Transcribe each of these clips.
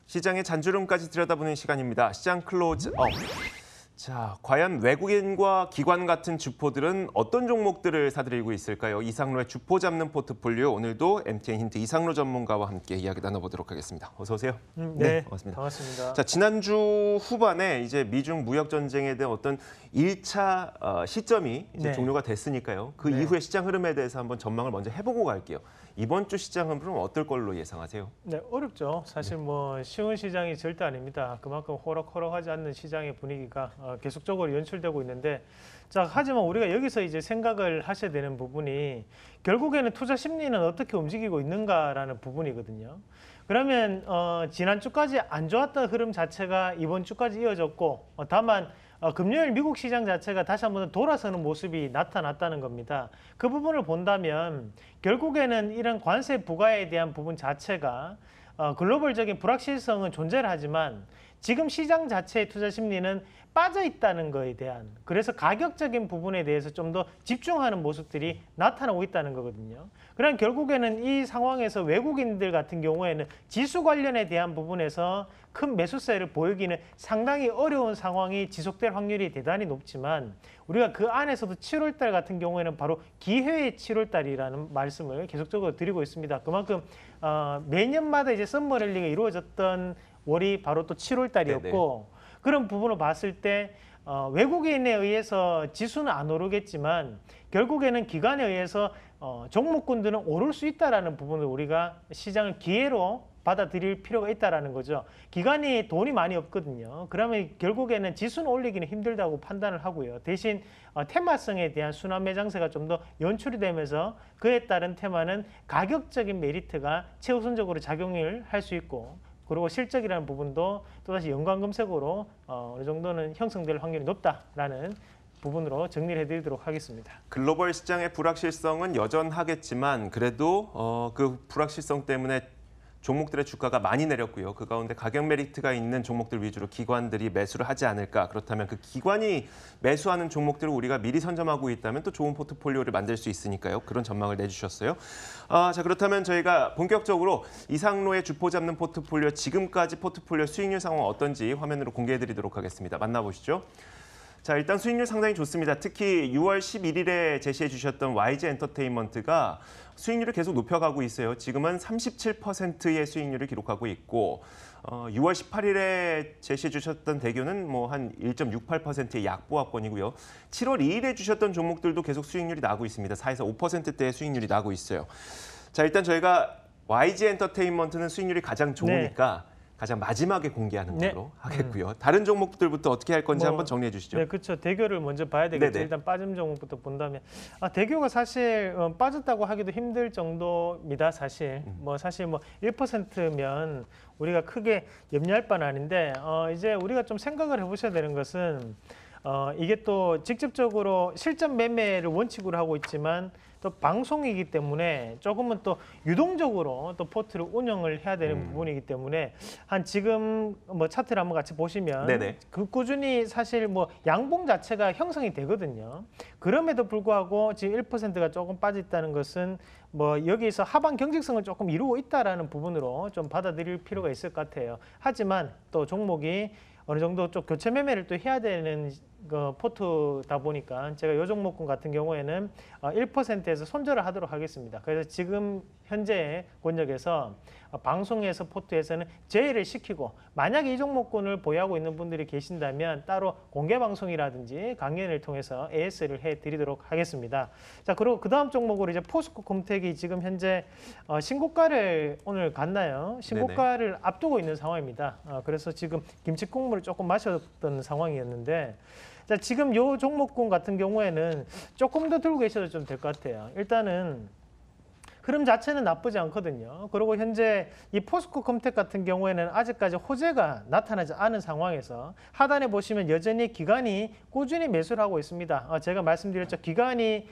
시장의 잔주름까지 들여다보는 시간입니다. 시장 클로즈업. 자, 과연 외국인과 기관 같은 주포들은 어떤 종목들을 사들이고 있을까요? 이상로의 주포 잡는 포트폴리오, 오늘도 MTN 힌트 이상로 전문가와 함께 이야기 나눠보도록 하겠습니다. 어서 오세요. 네, 반갑습니다. 반갑습니다. 자, 지난주 후반에 이제 미중 무역 전쟁에 대한 어떤 1차 시점이 이제 종료가 됐으니까요. 그 이후의 시장 흐름에 대해서 한번 전망을 먼저 해보고 갈게요. 이번 주 시장 흐름은 어떨 걸로 예상하세요? 네, 어렵죠. 사실 뭐 쉬운 시장이 절대 아닙니다. 그만큼 호락호락하지 않는 시장의 분위기가 계속적으로 연출되고 있는데, 자, 하지만 우리가 여기서 이제 생각을 하셔야 되는 부분이 결국에는 투자 심리는 어떻게 움직이고 있는가라는 부분이거든요. 그러면 지난주까지 안 좋았던 흐름 자체가 이번 주까지 이어졌고, 다만 금요일 미국 시장 자체가 다시 한번 돌아서는 모습이 나타났다는 겁니다. 그 부분을 본다면 결국에는 이런 관세 부과에 대한 부분 자체가 글로벌적인 불확실성은 존재를 하지만 지금 시장 자체의 투자 심리는 빠져 있다는 거에 대한, 그래서 가격적인 부분에 대해서 좀 더 집중하는 모습들이 나타나고 있다는 거거든요. 그럼 결국에는 이 상황에서 외국인들 같은 경우에는 지수 관련에 대한 부분에서 큰 매수세를 보이기는 상당히 어려운 상황이 지속될 확률이 대단히 높지만, 우리가 그 안에서도 7월 달 같은 경우에는 바로 기회의 7월 달이라는 말씀을 계속적으로 드리고 있습니다. 그만큼 매년마다 이제 썸머 랠리가 이루어졌던 월이 바로 또 7월 달이었고, 그런 부분을 봤을 때 외국인에 의해서 지수는 안 오르겠지만 결국에는 기관에 의해서 종목군들은 오를 수 있다는 부분을 우리가 시장을 기회로 받아들일 필요가 있다는 거죠. 기관이 돈이 많이 없거든요. 그러면 결국에는 지수는 올리기는 힘들다고 판단을 하고요. 대신 테마성에 대한 순환 매장세가 좀 더 연출이 되면서 그에 따른 테마는 가격적인 메리트가 최우선적으로 작용을 할 수 있고, 그리고 실적이라는 부분도 또다시 연관금색으로 어느 정도는 형성될 확률이 높다라는 부분으로 정리를 해드리도록 하겠습니다. 글로벌 시장의 불확실성은 여전하겠지만 그래도 그 불확실성 때문에 종목들의 주가가 많이 내렸고요. 그 가운데 가격 메리트가 있는 종목들 위주로 기관들이 매수를 하지 않을까. 그렇다면 그 기관이 매수하는 종목들을 우리가 미리 선점하고 있다면 또 좋은 포트폴리오를 만들 수 있으니까요. 그런 전망을 내주셨어요. 자, 그렇다면 저희가 본격적으로 이상로의 주포 잡는 포트폴리오, 지금까지 포트폴리오 수익률 상황 어떤지 화면으로 공개해드리도록 하겠습니다. 만나보시죠. 자, 일단 수익률 상당히 좋습니다. 특히 6월 11일에 제시해 주셨던 YG 엔터테인먼트가 수익률을 계속 높여가고 있어요. 지금은 37%의 수익률을 기록하고 있고, 6월 18일에 제시해 주셨던 대교는 뭐 한 1.68%의 약보합권이고요. 7월 2일에 주셨던 종목들도 계속 수익률이 나고 있습니다. 4에서 5%대의 수익률이 나고 있어요. 자, 일단 저희가 YG 엔터테인먼트는 수익률이 가장 좋으니까 가장 마지막에 공개하는 걸로 하겠고요. 다른 종목들부터 어떻게 할 건지 한번 정리해 주시죠. 네, 그렇죠. 대교를 먼저 봐야 되겠죠. 일단 빠진 종목부터 본다면 대교가 사실 빠졌다고 하기도 힘들 정도입니다. 사실 사실 1%면 우리가 크게 염려할 바는 아닌데 이제 우리가 좀 생각을 해보셔야 되는 것은 이게 또 직접적으로 실전 매매를 원칙으로 하고 있지만 또 방송이기 때문에 조금은 또 유동적으로 또 포트를 운영을 해야 되는 부분이기 때문에 한 지금 차트를 한번 같이 보시면 그 꾸준히 사실 양봉 자체가 형성이 되거든요. 그럼에도 불구하고 지금 1%가 조금 빠져 있다는 것은 여기에서 하방 경직성을 조금 이루고 있다라는 부분으로 좀 받아들일 필요가 있을 것 같아요. 하지만 또 종목이 어느 정도 좀 교체 매매를 또 해야 되는 포트다 보니까 제가 이 종목군 같은 경우에는 1%에서 손절을 하도록 하겠습니다. 그래서 지금 현재 권역에서 방송에서 포트에서는 제외를 시키고, 만약에 이 종목군을 보유하고 있는 분들이 계신다면 따로 공개 방송이라든지 강연을 통해서 AS를 해드리도록 하겠습니다. 자, 그리고 그 다음 종목으로 이제 포스코컴텍이 지금 현재 신고가를 오늘 갔나요? 신고가를 앞두고 있는 상황입니다. 그래서 지금 김치 국물을 조금 마셨던 상황이었는데, 자, 지금 이 종목군 같은 경우에는 조금 더 들고 계셔도 좀 될 것 같아요. 일단은 흐름 자체는 나쁘지 않거든요. 그리고 현재 이 포스코컴텍 같은 경우에는 아직까지 호재가 나타나지 않은 상황에서 하단에 보시면 여전히 기관이 꾸준히 매수를 하고 있습니다. 제가 말씀드렸죠. 기관이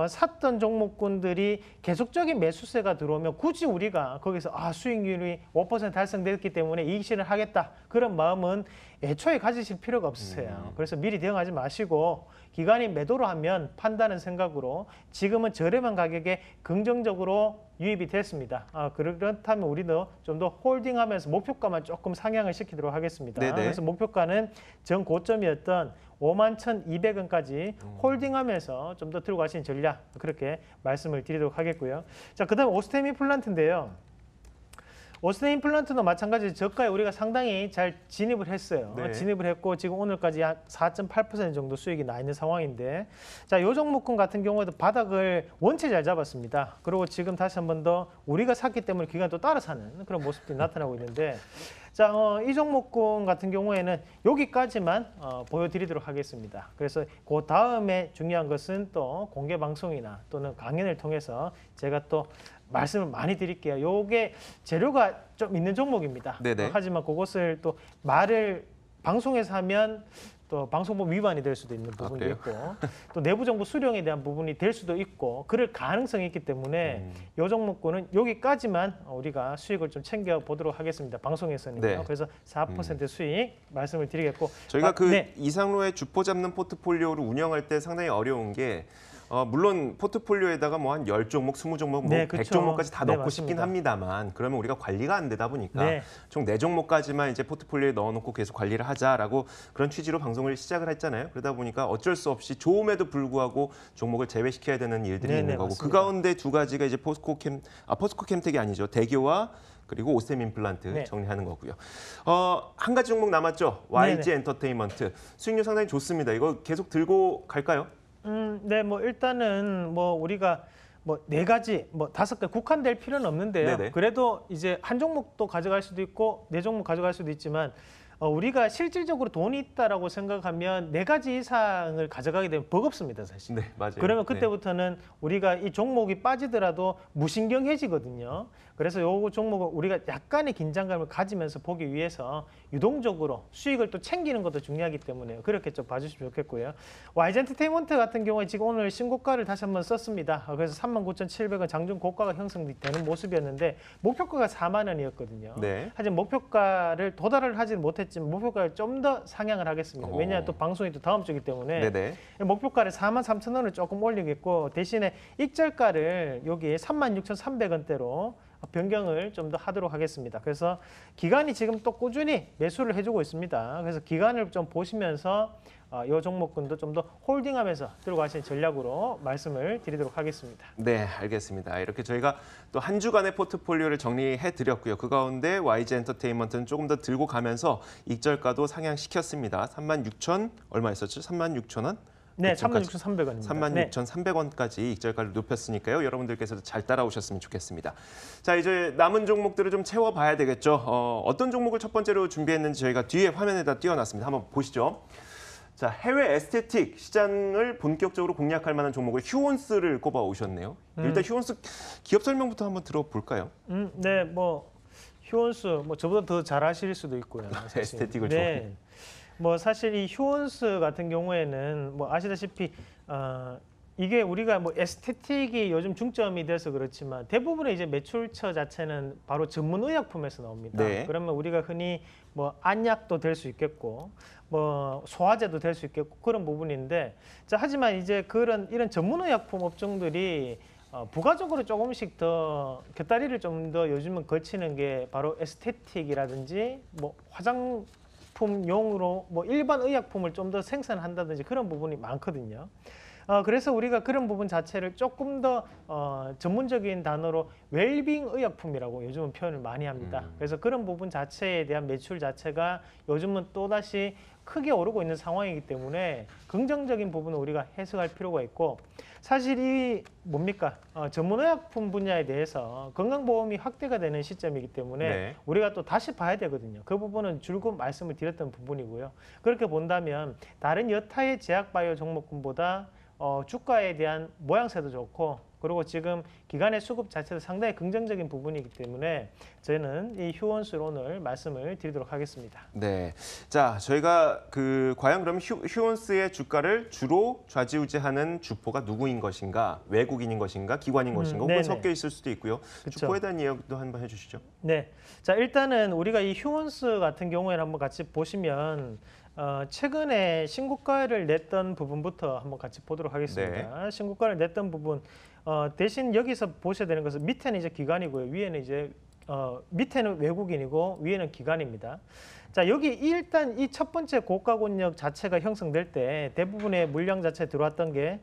샀던 종목군들이 계속적인 매수세가 들어오면 굳이 우리가 거기서 수익률이 5% 달성됐기 때문에 이익 실현하겠다 그런 마음은 애초에 가지실 필요가 없으세요. 그래서 미리 대응하지 마시고 기관이 매도로 하면 판다는 생각으로 지금은 저렴한 가격에 긍정적으로 유입이 됐습니다. 그렇다면 우리도 좀 더 홀딩하면서 목표가만 조금 상향을 시키도록 하겠습니다. 네네. 그래서 목표가는 전 고점이었던 51,200원까지 홀딩하면서 좀 더 들고 가시는 전략 그렇게 말씀을 드리도록 하겠고요. 자, 그다음 오스템 임플란트인데요. 오스템 임플란트도 마찬가지로 저가에 우리가 상당히 잘 진입을 했어요. 네. 진입을 했고 지금 오늘까지 한 4.8% 정도 수익이 나 있는 상황인데 자, 요 종목군 같은 경우에도 바닥을 원체 잘 잡았습니다. 그리고 지금 다시 한 번 더 우리가 샀기 때문에 기관이 또 따라 사는 그런 모습들이 나타나고 있는데 자, 이 종목군 같은 경우에는 여기까지만 보여드리도록 하겠습니다. 그래서 그 다음에 중요한 것은 또 공개 방송이나 또는 강연을 통해서 제가 또 말씀을 많이 드릴게요. 요게 재료가 좀 있는 종목입니다. 네네. 하지만 그것을 또 말을 방송에서 하면 또 방송법 위반이 될 수도 있는 부분도 그래요? 있고 또 내부 정보 수령에 대한 부분이 될 수도 있고 그럴 가능성이 있기 때문에 요 종목군은 여기까지만 우리가 수익을 좀 챙겨 보도록 하겠습니다. 방송에서는요. 네. 그래서 4% 수익 말씀을 드리겠고 저희가 네. 이상로의 주포 잡는 포트폴리오를 운영할 때 상당히 어려운 게 물론 포트폴리오에다가 뭐 한 10종목, 20종목, 뭐 네, 100종목까지 다 네, 넣고 싶긴 맞습니다. 합니다만 그러면 우리가 관리가 안 되다 보니까 네. 총 4종목까지만 이제 포트폴리오에 넣어놓고 계속 관리를 하자라고 그런 취지로 방송을 시작을 했잖아요. 그러다 보니까 어쩔 수 없이 좋음에도 불구하고 종목을 제외시켜야 되는 일들이 네, 있는 네, 거고 맞습니다. 그 가운데 두 가지가 이제 포스코 캠텍이 아니죠. 대교와 그리고 오스템 임플란트 네. 정리하는 거고요. 한 가지 종목 남았죠. YG 엔터테인먼트 수익률 상당히 좋습니다. 이거 계속 들고 갈까요? 네, 뭐 일단은 뭐 우리가 뭐 4가지, 뭐 5개 국한될 필요는 없는데요. 네네. 그래도 이제 한 종목도 가져갈 수도 있고 4종목 가져갈 수도 있지만 우리가 실질적으로 돈이 있다라고 생각하면 4가지 이상을 가져가게 되면 버겁습니다, 사실. 네, 맞아요. 그러면 그때부터는 우리가 이 종목이 빠지더라도 무신경해지거든요. 그래서 요 종목은 우리가 약간의 긴장감을 가지면서 보기 위해서 유동적으로 수익을 또 챙기는 것도 중요하기 때문에 그렇게 좀 봐주시면 좋겠고요. YG 엔터테인먼트 같은 경우에 지금 오늘 신고가를 다시 한번 썼습니다. 그래서 39,700원 장중 고가가 형성되는 모습이었는데 목표가가 4만 원이었거든요. 네. 하지만 목표가를 도달을 하지는 못했지만 목표가를 좀 더 상향을 하겠습니다. 왜냐하면 또 방송이 또 다음 주기 때문에 네네. 목표가를 43,000원을 조금 올리겠고 대신에 익절가를 여기 36,300원대로 변경을 좀 더 하도록 하겠습니다. 그래서 기관이 지금 또 꾸준히 매수를 해주고 있습니다. 그래서 기관을 좀 보시면서 이 종목군도 좀 더 홀딩하면서 들고 가시는 전략으로 말씀을 드리도록 하겠습니다. 네, 알겠습니다. 이렇게 저희가 또 한 주간의 포트폴리오를 정리해 드렸고요. 그 가운데 YG 엔터테인먼트는 조금 더 들고 가면서 익절가도 상향시켰습니다. 36,000 얼마 했었죠? 36,000원? 네, 36,300원입니다. 36,300원까지 익절가를 높였으니까요. 여러분들께서도 잘 따라오셨으면 좋겠습니다. 자, 이제 남은 종목들을 좀 채워봐야 되겠죠. 어떤 종목을 첫 번째로 준비했는지 저희가 뒤에 화면에다 띄워놨습니다. 한번 보시죠. 자, 해외 에스테틱 시장을 본격적으로 공략할 만한 종목을 휴온스를 꼽아 오셨네요. 일단 휴온스 기업 설명부터 한번 들어볼까요? 네, 뭐 휴원스 뭐 저보다 더 잘하실 수도 있고요. 사실. 에스테틱을 네. 좋아해요. 뭐 사실 이 휴원스 같은 경우에는 뭐 아시다시피 이게 우리가 뭐 에스테틱이 요즘 중점이 돼서 그렇지만 대부분의 이제 매출처 자체는 바로 전문 의약품에서 나옵니다. 네. 그러면 우리가 흔히 뭐 안약도 될 수 있겠고 뭐 소화제도 될 수 있겠고 그런 부분인데 자 하지만 이제 이런 전문 의약품 업종들이 부가적으로 조금씩 더 곁다리를 좀 더 요즘은 걸치는 게 바로 에스테틱이라든지 뭐 화장품용으로 뭐 일반 의약품을 좀 더 생산한다든지 그런 부분이 많거든요. 그래서 우리가 그런 부분 자체를 조금 더 전문적인 단어로 웰빙 의약품이라고 요즘은 표현을 많이 합니다. 그래서 그런 부분 자체에 대한 매출 자체가 요즘은 또다시 크게 오르고 있는 상황이기 때문에 긍정적인 부분을 우리가 해석할 필요가 있고 사실 이 뭡니까 전문의약품 분야에 대해서 건강보험이 확대가 되는 시점이기 때문에 네. 우리가 또 다시 봐야 되거든요. 그 부분은 줄곧 말씀을 드렸던 부분이고요. 그렇게 본다면 다른 여타의 제약바이오 종목군보다 주가에 대한 모양새도 좋고 그리고 지금 기관의 수급 자체도 상당히 긍정적인 부분이기 때문에 저희는 이 휴원수를 오늘 말씀을 드리도록 하겠습니다. 네. 자, 저희가 과연 그럼 휴원스의 주가를 주로 좌지우지하는 주포가 누구인 것인가? 외국인인 것인가? 기관인 것인가? 혹은 네네. 섞여 있을 수도 있고요. 그쵸. 주포에 대한 이야기도 한번 해주시죠. 네. 자, 일단은 우리가 이 휴원스 같은 경우에는 한번 같이 보시면 최근에 신고가를 냈던 부분부터 한번 같이 보도록 하겠습니다. 신고가를 냈던 부분 대신 여기서 보셔야 되는 것은 밑에는 이제 기관이고요. 위에는 이제 밑에는 외국인이고 위에는 기관입니다. 자, 여기 일단 이 첫 번째 고가권역 자체가 형성될 때 대부분의 물량 자체에 들어왔던 게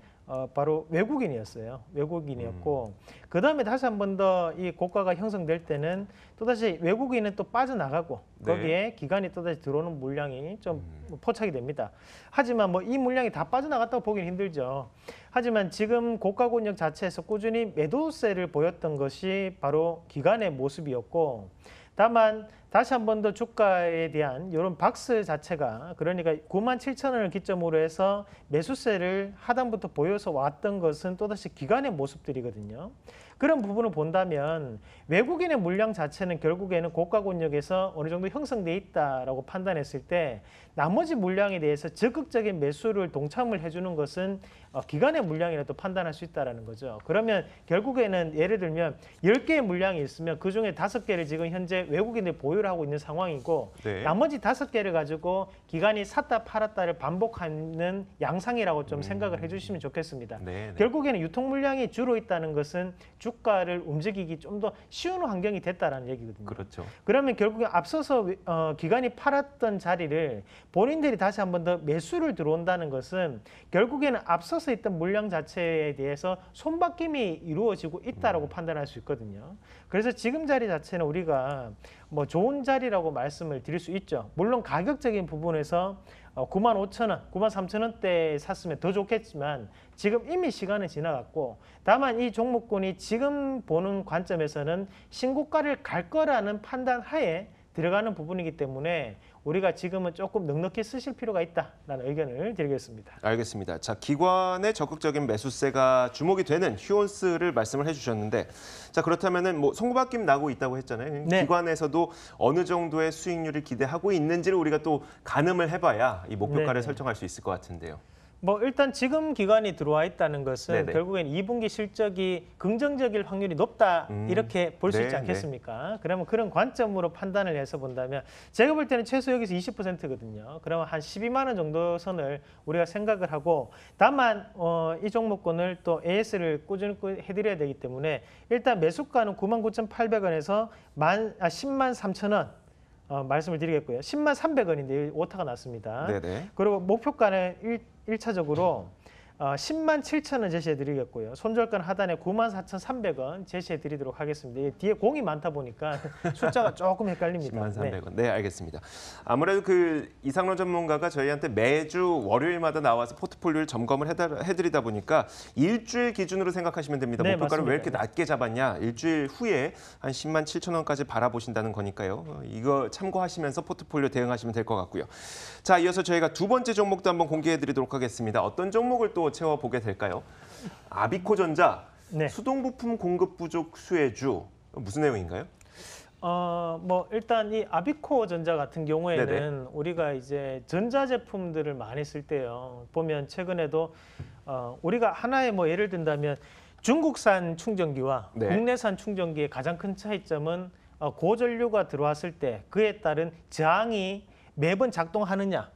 바로 외국인이었어요. 외국인이었고 그 다음에 다시 한 번 더 이 고가가 형성될 때는 또다시 외국인은 또 빠져나가고 네. 거기에 기관이 또다시 들어오는 물량이 좀 포착이 됩니다. 하지만 뭐 이 물량이 다 빠져나갔다고 보기는 힘들죠. 하지만 지금 고가권역 자체에서 꾸준히 매도세를 보였던 것이 바로 기관의 모습이었고 다만 다시 한 번 더 주가에 대한 이런 박스 자체가 그러니까 97,000원을 기점으로 해서 매수세를 하단부터 보여서 왔던 것은 또다시 기관의 모습들이거든요. 그런 부분을 본다면 외국인의 물량 자체는 결국에는 고가권역에서 어느 정도 형성돼 있다라고 판단했을 때 나머지 물량에 대해서 적극적인 매수를 동참을 해주는 것은 기관의 물량이라도 판단할 수 있다는 거죠. 그러면 결국에는 예를 들면 10개의 물량이 있으면 그중에 5개를 지금 현재 외국인들이 보유를 하고 있는 상황이고 네. 나머지 5개를 가지고 기관이 샀다 팔았다를 반복하는 양상이라고 좀 생각을 해주시면 좋겠습니다. 네. 결국에는 유통 물량이 주로 있다는 것은 주가를 움직이기 좀 더 쉬운 환경이 됐다라는 얘기거든요. 그렇죠. 그러면 결국에 앞서서 기관이 팔았던 자리를 본인들이 다시 한 번 더 매수를 들어온다는 것은 결국에는 앞서서 있던 물량 자체에 대해서 손바뀜이 이루어지고 있다라고 판단할 수 있거든요. 그래서 지금 자리 자체는 우리가 뭐 좋은 자리라고 말씀을 드릴 수 있죠. 물론 가격적인 부분에서 95,000원, 93,000원대에 샀으면 더 좋겠지만 지금 이미 시간은 지나갔고 다만 이 종목군이 지금 보는 관점에서는 신고가를 갈 거라는 판단 하에 들어가는 부분이기 때문에 우리가 지금은 조금 넉넉히 쓰실 필요가 있다라는 의견을 드리겠습니다. 알겠습니다. 자, 기관의 적극적인 매수세가 주목이 되는 휴원스를 말씀을 해주셨는데, 자 그렇다면은 뭐 송바뀜 나고 있다고 했잖아요. 네. 기관에서도 어느 정도의 수익률을 기대하고 있는지를 우리가 또 가늠을 해봐야 이 목표가를 네네. 설정할 수 있을 것 같은데요. 뭐 일단 지금 기관이 들어와 있다는 것은 네네. 결국엔 2분기 실적이 긍정적일 확률이 높다 이렇게 볼 수 있지 네, 않겠습니까? 그러면 그런 관점으로 판단을 해서 본다면 제가 볼 때는 최소 여기서 20%거든요. 그러면 한 12만 원 정도 선을 우리가 생각을 하고 다만 이 종목군을 또 AS를 꾸준히 해드려야 되기 때문에 일단 매수가는 99,800원에서 10만 3,000원 말씀을 드리겠고요. 10만 300원인데 오타가 났습니다. 네네. 그리고 목표가는 1차적으로 10만 7천원 제시해드리겠고요. 손절가 하단에 94,300원 제시해드리도록 하겠습니다. 뒤에 공이 많다 보니까 숫자가 조금 헷갈립니다. 10만 300원. 네, 알겠습니다. 아무래도 이상론 전문가가 저희한테 매주 월요일마다 나와서 포트폴리오를 점검을 해드리다 보니까 일주일 기준으로 생각하시면 됩니다. 네, 목표가를 맞습니다. 왜 이렇게 낮게 잡았냐? 일주일 후에 한 10만 7천 원까지 바라보신다는 거니까요. 이거 참고하시면서 포트폴리오 대응하시면 될 것 같고요. 자, 이어서 저희가 두 번째 종목도 한번 공개해드리도록 하겠습니다. 어떤 종목을 또 채워보게 될까요? 아비코전자, 네. 수동부품 공급 부족 수혜주. 무슨 내용인가요? 뭐 일단 이 아비코 전자 같은 경우에는 네네. 우리가 이제 전자 제품들을 많이 쓸 때요. 보면 최근에도 우리가 하나의 뭐 예를 든다면 중국산 충전기와 네. 국내산 충전기의 가장 큰 차이점은 고전류가 들어왔을 때 그에 따른 저항이 매번 작동하느냐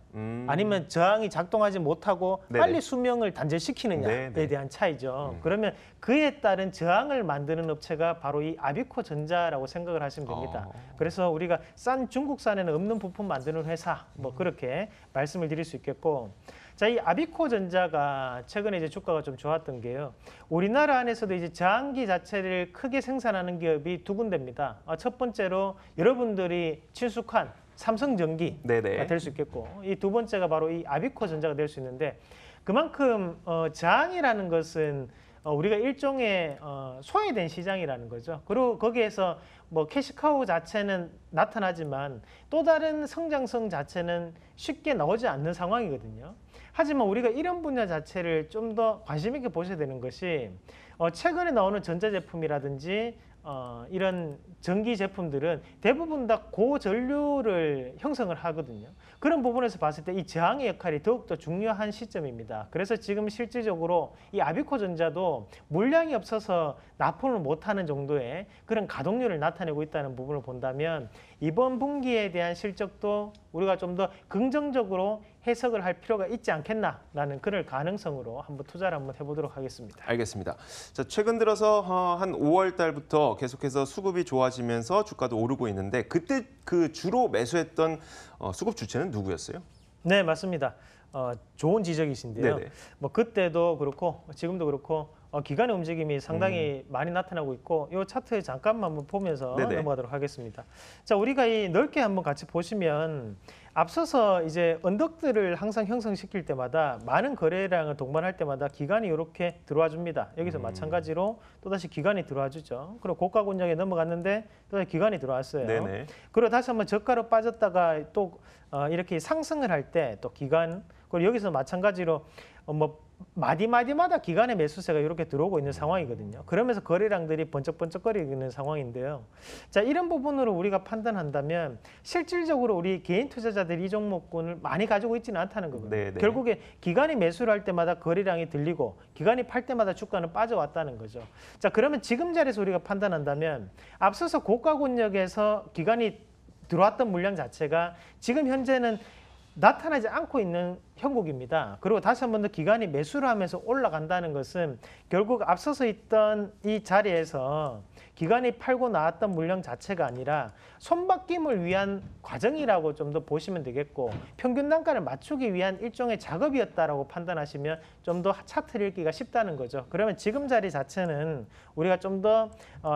아니면 저항이 작동하지 못하고 네네. 빨리 수명을 단절시키느냐에 네네. 대한 차이죠. 그러면 그에 따른 저항을 만드는 업체가 바로 이 아비코 전자라고 생각을 하시면 됩니다. 그래서 우리가 싼 중국산에는 없는 부품 만드는 회사 뭐 그렇게 말씀을 드릴 수 있겠고 자, 이 아비코 전자가 최근에 이제 주가가 좀 좋았던 게요. 우리나라 안에서도 이제 저항기 자체를 크게 생산하는 기업이 두 군데입니다. 첫 번째로 여러분들이 친숙한 삼성전기가 네네. 될 수 있겠고 이 두 번째가 바로 이 아비코 전자가 될 수 있는데 그만큼 저항이라는 것은 우리가 일종의 소외된 시장이라는 거죠. 그리고 거기에서 뭐 캐시카우 자체는 나타나지만 또 다른 성장성 자체는 쉽게 나오지 않는 상황이거든요. 하지만 우리가 이런 분야 자체를 좀 더 관심 있게 보셔야 되는 것이 최근에 나오는 전자제품이라든지 이런 전기 제품들은 대부분 다 고전류를 형성을 하거든요. 그런 부분에서 봤을 때 이 저항의 역할이 더욱더 중요한 시점입니다. 그래서 지금 실질적으로 이 아비코전자도 물량이 없어서 납품을 못하는 정도의 그런 가동률을 나타내고 있다는 부분을 본다면 이번 분기에 대한 실적도 우리가 좀 더 긍정적으로 해석을 할 필요가 있지 않겠나라는 그럴 가능성으로 한번 투자를 한번 해보도록 하겠습니다. 알겠습니다. 자, 최근 들어서 한 5월 달부터 계속해서 수급이 좋아지면서 주가도 오르고 있는데 그때 그 주로 매수했던 수급 주체는 누구였어요? 네, 맞습니다. 좋은 지적이신데요. 네네. 뭐 그때도 그렇고 지금도 그렇고 기관의 움직임이 상당히 많이 나타나고 있고 이 차트 잠깐만 한번 보면서 네네. 넘어가도록 하겠습니다. 자, 우리가 이 넓게 한번 같이 보시면 앞서서 이제 언덕들을 항상 형성시킬 때마다 많은 거래량을 동반할 때마다 기관이 이렇게 들어와 줍니다. 여기서 마찬가지로 또다시 기관이 들어와 주죠. 그리고 고가 권역에 넘어갔는데 또다시 기관이 들어왔어요. 네네. 그리고 다시 한번 저가로 빠졌다가 또 이렇게 상승을 할 때 또 기관, 그리고 여기서 마찬가지로 뭐 마디마디마다 기관의 매수세가 이렇게 들어오고 있는 상황이거든요. 그러면서 거래량들이 번쩍번쩍거리고 있는 상황인데요. 자, 이런 부분으로 우리가 판단한다면 실질적으로 우리 개인 투자자들이 이 종목군을 많이 가지고 있지는 않다는 거거든요. 네네. 결국에 기관이 매수를 할 때마다 거래량이 들리고 기관이 팔 때마다 주가는 빠져왔다는 거죠. 자, 그러면 지금 자리에서 우리가 판단한다면 앞서서 고가 권역에서 기관이 들어왔던 물량 자체가 지금 현재는 나타나지 않고 있는 형국입니다. 그리고 다시 한 번 더 기관이 매수를 하면서 올라간다는 것은 결국 앞서서 있던 이 자리에서 기관이 팔고 나왔던 물량 자체가 아니라 손바뀜을 위한 과정이라고 좀 더 보시면 되겠고 평균 단가를 맞추기 위한 일종의 작업이었다라고 판단하시면 좀 더 차트를 읽기가 쉽다는 거죠. 그러면 지금 자리 자체는 우리가 좀 더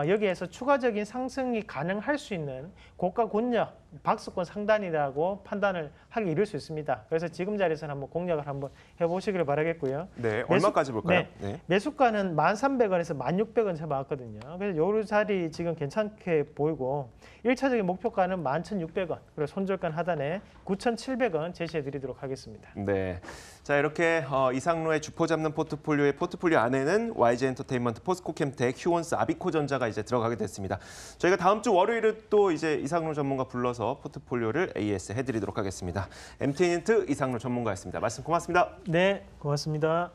여기에서 추가적인 상승이 가능할 수 있는 고가 권역 박스권 상단이라고 판단을 하기 이를 수 있습니다. 그래서 지금 자리에서는 한번 공략을 한번 해보시기를 바라겠고요. 네, 얼마까지 볼까요? 네. 매수가는 1,300원에서 1,600원 잡아왔거든요. 그래서 요 자리 지금 괜찮게 보이고 1차적인 목표가는 11,600원, 그리고 손절가 하단에 9,700원 제시해드리도록 하겠습니다. 네. 자, 이렇게 이상로의 주포 잡는 포트폴리오의 포트폴리오 안에는 YG엔터테인먼트, 포스코캠텍, 휴원스, 아비코전자가 이제 들어가게 됐습니다. 저희가 다음 주 월요일에 또 이제 이상로 전문가 불러서 포트폴리오를 AS 해드리도록 하겠습니다. MTN인트 이상로 전문가였습니다. 말씀 고맙습니다. 네, 고맙습니다.